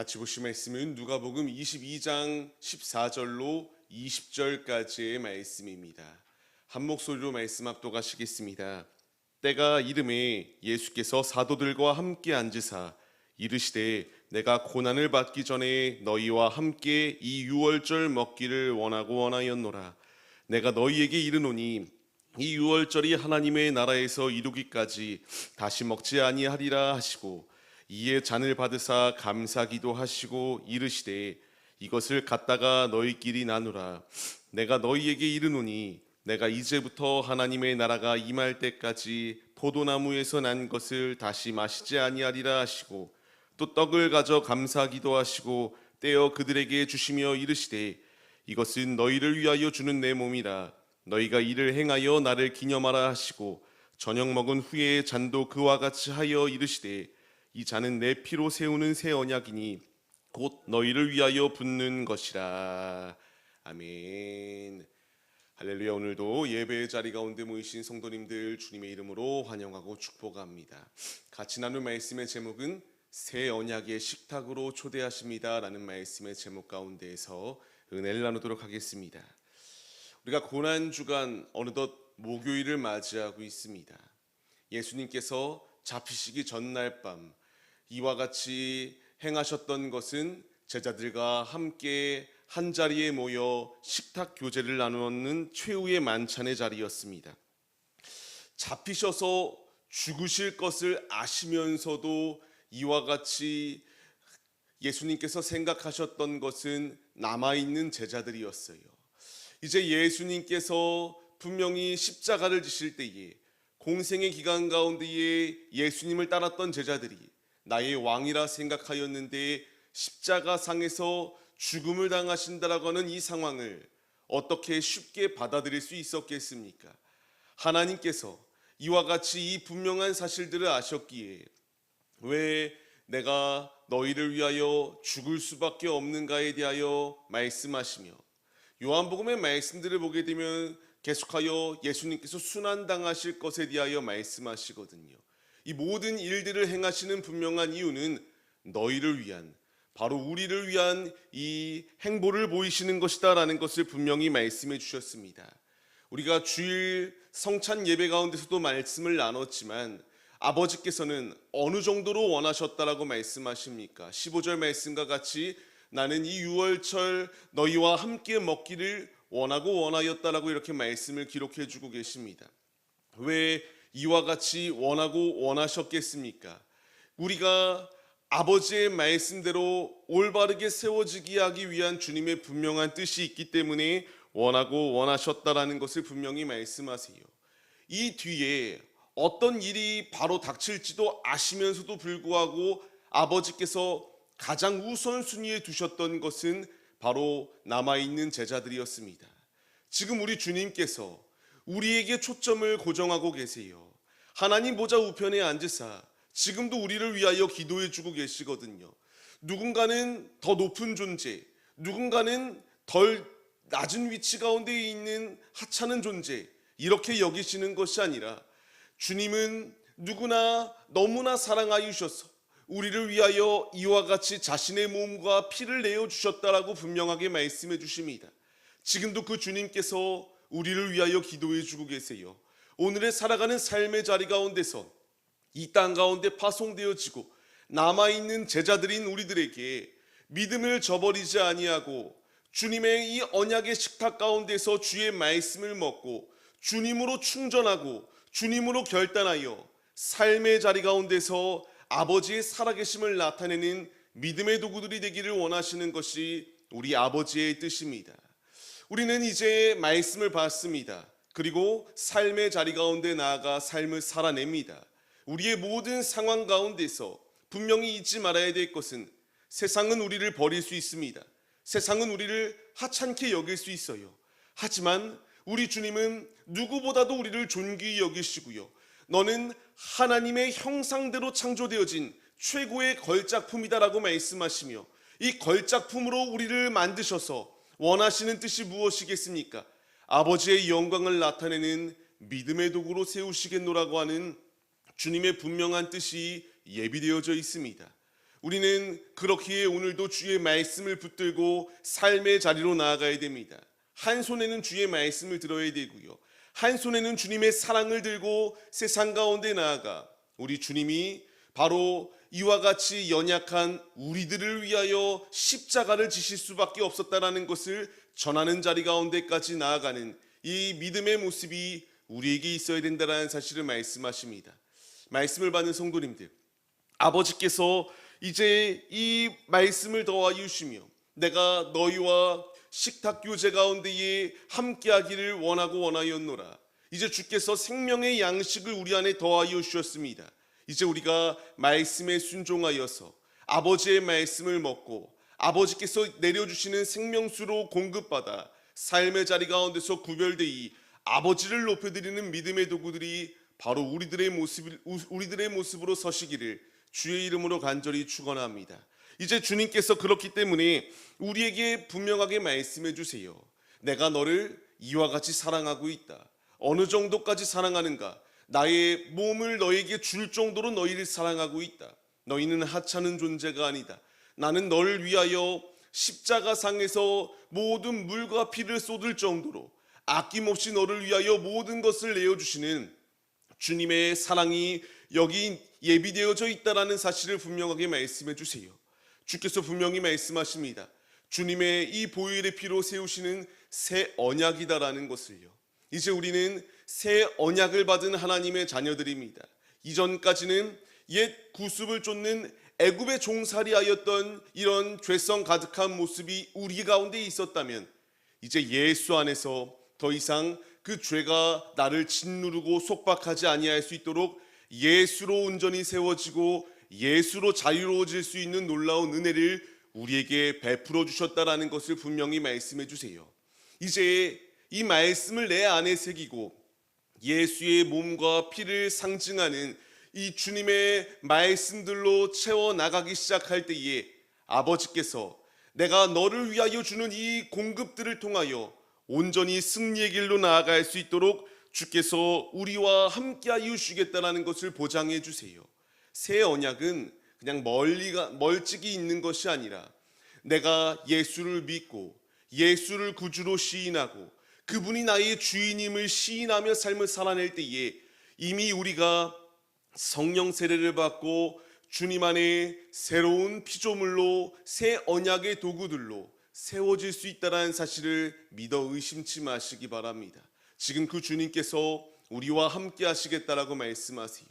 같이 보실 말씀은 누가복음 22장 14절로 20절까지의 말씀입니다. 한 목소리로 말씀 합독하시겠습니다. 때가 이름에 예수께서 사도들과 함께 앉으사 이르시되 내가 고난을 받기 전에 너희와 함께 이 유월절 먹기를 원하였노라. 내가 너희에게 이르노니 이 유월절이 하나님의 나라에서 이루기까지 다시 먹지 아니하리라 하시고 이에 잔을 받으사 감사기도 하시고 이르시되 이것을 갖다가 너희끼리 나누라. 내가 너희에게 이르노니 내가 이제부터 하나님의 나라가 임할 때까지 포도나무에서 난 것을 다시 마시지 아니하리라 하시고 또 떡을 가져 감사기도 하시고 떼어 그들에게 주시며 이르시되 이것은 너희를 위하여 주는 내 몸이라. 너희가 이를 행하여 나를 기념하라 하시고 저녁 먹은 후에 잔도 그와 같이 하여 이르시되 이 잔은 내 피로 세우는 새 언약이니 곧 너희를 위하여 붓는 것이라. 아멘. 할렐루야. 오늘도 예배의 자리 가운데 모이신 성도님들 주님의 이름으로 환영하고 축복합니다. 같이 나눌 말씀의 제목은 새 언약의 식탁으로 초대하십니다 라는 말씀의 제목 가운데에서 은혜를 나누도록 하겠습니다. 우리가 고난주간 어느덧 목요일을 맞이하고 있습니다. 예수님께서 잡히시기 전날 밤 이와 같이 행하셨던 것은 제자들과 함께 한자리에 모여 식탁 교제를 나누는 최후의 만찬의 자리였습니다. 잡히셔서 죽으실 것을 아시면서도 이와 같이 예수님께서 생각하셨던 것은 남아있는 제자들이었어요. 이제 예수님께서 분명히 십자가를 지실 때에 공생의 기간 가운데에 예수님을 따랐던 제자들이 나의 왕이라 생각하였는데 십자가상에서 죽음을 당하신다라고 하는 이 상황을 어떻게 쉽게 받아들일 수 있었겠습니까? 하나님께서 이와 같이 이 분명한 사실들을 아셨기에 왜 내가 너희를 위하여 죽을 수밖에 없는가에 대하여 말씀하시며 요한복음의 말씀들을 보게 되면 계속하여 예수님께서 순환당하실 것에 대하여 말씀하시거든요. 이 모든 일들을 행하시는 분명한 이유는 너희를 위한, 바로 우리를 위한 이 행보를 보이시는 것이다 라는 것을 분명히 말씀해 주셨습니다. 우리가 주일 성찬 예배 가운데서도 말씀을 나눴지만 아버지께서는 어느 정도로 원하셨다라고 말씀하십니까? 15절 말씀과 같이 나는 이 유월절 너희와 함께 먹기를 원하였다라고 이렇게 말씀을 기록해 주고 계십니다. 왜 이와 같이 원하셨겠습니까? 우리가 아버지의 말씀대로 올바르게 세워지게 하기 위한 주님의 분명한 뜻이 있기 때문에 원하셨다라는 것을 분명히 말씀하세요. 이 뒤에 어떤 일이 바로 닥칠지도 아시면서도 불구하고 아버지께서 가장 우선순위에 두셨던 것은 바로 남아있는 제자들이었습니다. 지금 우리 주님께서 우리에게 초점을 고정하고 계세요. 하나님 보좌 우편에 앉으사 지금도 우리를 위하여 기도해 주고 계시거든요. 누군가는 더 높은 존재, 누군가는 덜 낮은 위치 가운데 있는 하찮은 존재, 이렇게 여기시는 것이 아니라 주님은 누구나 너무나 사랑하여 주셔서 우리를 위하여 이와 같이 자신의 몸과 피를 내어주셨다라고 분명하게 말씀해 주십니다. 지금도 그 주님께서 우리를 위하여 기도해 주고 계세요. 오늘의 살아가는 삶의 자리 가운데서 이 땅 가운데 파송되어지고 남아있는 제자들인 우리들에게 믿음을 저버리지 아니하고 주님의 이 언약의 식탁 가운데서 주의 말씀을 먹고 주님으로 충전하고 주님으로 결단하여 삶의 자리 가운데서 아버지의 살아계심을 나타내는 믿음의 도구들이 되기를 원하시는 것이 우리 아버지의 뜻입니다. 우리는 이제 말씀을 받습니다. 그리고 삶의 자리 가운데 나아가 삶을 살아냅니다. 우리의 모든 상황 가운데서 분명히 잊지 말아야 될 것은 세상은 우리를 버릴 수 있습니다. 세상은 우리를 하찮게 여길 수 있어요. 하지만 우리 주님은 누구보다도 우리를 존귀히 여기시고요. 너는 하나님의 형상대로 창조되어진 최고의 걸작품이다라고 말씀하시며 이 걸작품으로 우리를 만드셔서 원하시는 뜻이 무엇이겠습니까? 아버지의 영광을 나타내는 믿음의 도구로 세우시겠노라고 하는 주님의 분명한 뜻이 예비되어져 있습니다. 우리는 그렇기에 오늘도 주의 말씀을 붙들고 삶의 자리로 나아가야 됩니다. 한 손에는 주의 말씀을 들어야 되고요. 한 손에는 주님의 사랑을 들고 세상 가운데 나아가 우리 주님이 바로 이와 같이 연약한 우리들을 위하여 십자가를 지실 수밖에 없었다라는 것을 전하는 자리 가운데까지 나아가는 이 믿음의 모습이 우리에게 있어야 된다는 사실을 말씀하십니다. 말씀을 받는 성도님들, 아버지께서 이제 이 말씀을 더하여 주시며 내가 너희와 식탁 교제 가운데에 함께하기를 원하였노라. 이제 주께서 생명의 양식을 우리 안에 더하여 주셨습니다. 이제 우리가 말씀에 순종하여서 아버지의 말씀을 먹고 아버지께서 내려주시는 생명수로 공급받아 삶의 자리 가운데서 구별되이 아버지를 높여드리는 믿음의 도구들이 바로 우리들의 모습으로 서시기를 주의 이름으로 간절히 축원합니다. 이제 주님께서 그렇기 때문에 우리에게 분명하게 말씀해 주세요. 내가 너를 이와 같이 사랑하고 있다. 어느 정도까지 사랑하는가? 나의 몸을 너에게 줄 정도로 너희를 사랑하고 있다. 너희는 하찮은 존재가 아니다. 나는 너를 위하여 십자가상에서 모든 물과 피를 쏟을 정도로 아낌없이 너를 위하여 모든 것을 내어주시는 주님의 사랑이 여기 예비되어져 있다라는 사실을 분명하게 말씀해 주세요. 주께서 분명히 말씀하십니다. 주님의 이 보혈의 피로 세우시는 새 언약이다라는 것을요. 이제 우리는 새 언약을 받은 하나님의 자녀들입니다. 이전까지는 옛 구습을 쫓는 애굽의 종살이하였던 이런 죄성 가득한 모습이 우리 가운데 있었다면 이제 예수 안에서 더 이상 그 죄가 나를 짓누르고 속박하지 아니할 수 있도록 예수로 온전히 세워지고 예수로 자유로워질 수 있는 놀라운 은혜를 우리에게 베풀어 주셨다라는 것을 분명히 말씀해 주세요. 이제 이 말씀을 내 안에 새기고 예수의 몸과 피를 상징하는 이 주님의 말씀들로 채워나가기 시작할 때에 아버지께서 내가 너를 위하여 주는 이 공급들을 통하여 온전히 승리의 길로 나아갈 수 있도록 주께서 우리와 함께하여 주시겠다는 것을 보장해 주세요. 새 언약은 그냥 멀찍이 있는 것이 아니라 내가 예수를 믿고 예수를 구주로 시인하고 그분이 나의 주인임을 시인하며 삶을 살아낼 때에 이미 우리가 성령 세례를 받고 주님 안에 새로운 피조물로 새 언약의 도구들로 세워질 수 있다는 사실을 믿어 의심치 마시기 바랍니다. 지금 그 주님께서 우리와 함께 하시겠다라고 말씀하세요.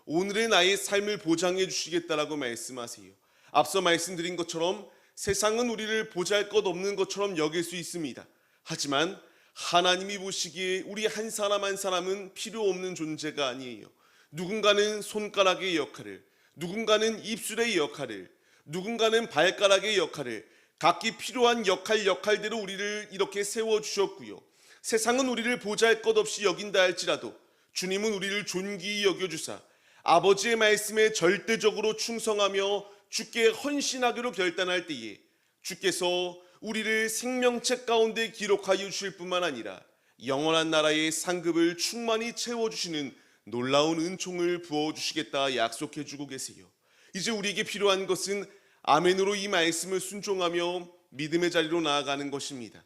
오늘의 나의 삶을 보장해 주시겠다라고 말씀하세요. 앞서 말씀드린 것처럼 세상은 우리를 보잘것없는 것처럼 여길 수 있습니다. 하지만 하나님이 보시기에 우리 한 사람 한 사람은 필요 없는 존재가 아니에요. 누군가는 손가락의 역할을, 누군가는 입술의 역할을, 누군가는 발가락의 역할을 각기 필요한 역할대로 우리를 이렇게 세워주셨고요. 세상은 우리를 보잘것없이 여긴다 할지라도 주님은 우리를 존귀히 여겨주사 아버지의 말씀에 절대적으로 충성하며 주께 헌신하기로 결단할 때에 주께서 우리를 생명책 가운데 기록하여 주실 뿐만 아니라 영원한 나라의 상급을 충만히 채워주시는 놀라운 은총을 부어주시겠다 약속해 주고 계세요. 이제 우리에게 필요한 것은 아멘으로 이 말씀을 순종하며 믿음의 자리로 나아가는 것입니다.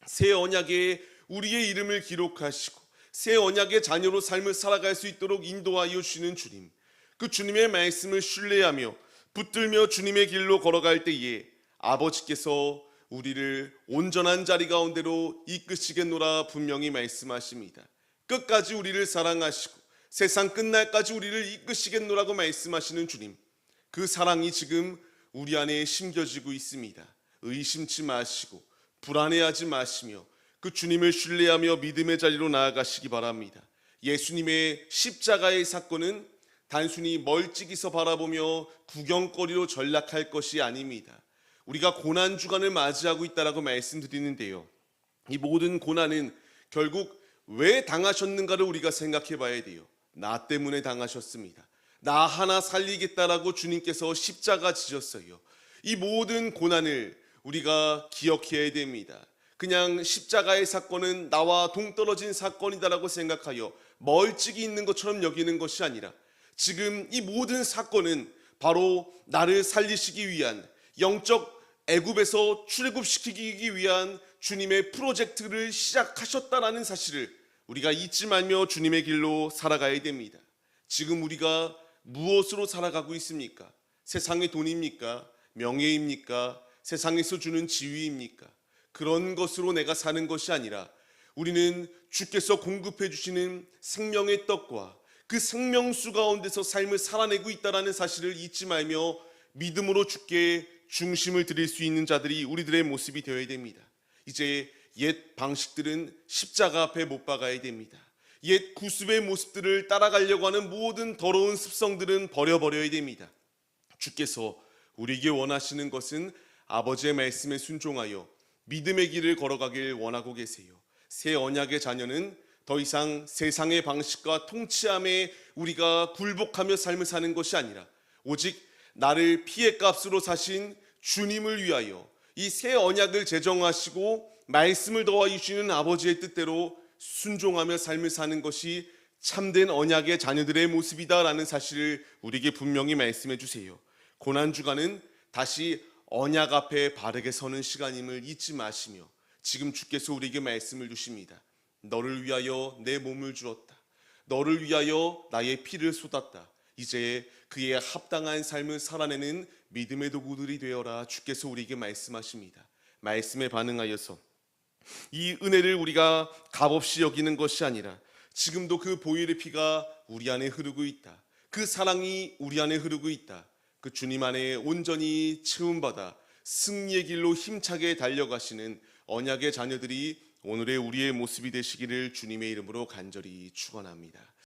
새 언약에 우리의 이름을 기록하시고 새 언약의 자녀로 삶을 살아갈 수 있도록 인도하여 주시는 주님, 그 주님의 말씀을 신뢰하며 붙들며 주님의 길로 걸어갈 때에 아버지께서 우리를 온전한 자리 가운데로 이끄시겠노라 분명히 말씀하십니다. 끝까지 우리를 사랑하시고 세상 끝날까지 우리를 이끄시겠노라고 말씀하시는 주님, 그 사랑이 지금 우리 안에 심겨지고 있습니다. 의심치 마시고 불안해하지 마시며 그 주님을 신뢰하며 믿음의 자리로 나아가시기 바랍니다. 예수님의 십자가의 사건은 단순히 멀찍이서 바라보며 구경거리로 전락할 것이 아닙니다. 우리가 고난 주간을 맞이하고 있다라고 말씀드리는데요, 이 모든 고난은 결국 왜 당하셨는가를 우리가 생각해 봐야 돼요. 나 때문에 당하셨습니다. 나 하나 살리겠다라고 주님께서 십자가 지셨어요. 이 모든 고난을 우리가 기억해야 됩니다. 그냥 십자가의 사건은 나와 동떨어진 사건이다라고 생각하여 멀찍이 있는 것처럼 여기는 것이 아니라 지금 이 모든 사건은 바로 나를 살리시기 위한, 영적 애굽에서 출애굽시키기 위한 주님의 프로젝트를 시작하셨다라는 사실을 우리가 잊지 말며 주님의 길로 살아가야 됩니다. 지금 우리가 무엇으로 살아가고 있습니까? 세상의 돈입니까? 명예입니까? 세상에서 주는 지위입니까? 그런 것으로 내가 사는 것이 아니라 우리는 주께서 공급해 주시는 생명의 떡과 그 생명수 가운데서 삶을 살아내고 있다는 사실을 잊지 말며 믿음으로 주께 중심을 드릴 수 있는 자들이 우리들의 모습이 되어야 됩니다. 이제 옛 방식들은 십자가 앞에 못 박아야 됩니다. 옛 구습의 모습들을 따라가려고 하는 모든 더러운 습성들은 버려버려야 됩니다. 주께서 우리에게 원하시는 것은 아버지의 말씀에 순종하여 믿음의 길을 걸어가길 원하고 계세요. 새 언약의 자녀는 더 이상 세상의 방식과 통치함에 우리가 굴복하며 삶을 사는 것이 아니라 오직 나를 피의 값으로 사신 주님을 위하여 이 새 언약을 제정하시고 말씀을 더하 주시는 아버지의 뜻대로 순종하며 삶을 사는 것이 참된 언약의 자녀들의 모습이다라는 사실을 우리에게 분명히 말씀해 주세요. 고난주간은 다시 언약 앞에 바르게 서는 시간임을 잊지 마시며 지금 주께서 우리에게 말씀을 주십니다. 너를 위하여 내 몸을 주었다. 너를 위하여 나의 피를 쏟았다. 이제 그의 합당한 삶을 살아내는 믿음의 도구들이 되어라. 주께서 우리에게 말씀하십니다. 말씀에 반응하여서 이 은혜를 우리가 값없이 여기는 것이 아니라 지금도 그 보혈의 피가 우리 안에 흐르고 있다. 그 사랑이 우리 안에 흐르고 있다. 그 주님 안에 온전히 채움받아 승리의 길로 힘차게 달려가시는 언약의 자녀들이 오늘의 우리의 모습이 되시기를 주님의 이름으로 간절히 축원합니다.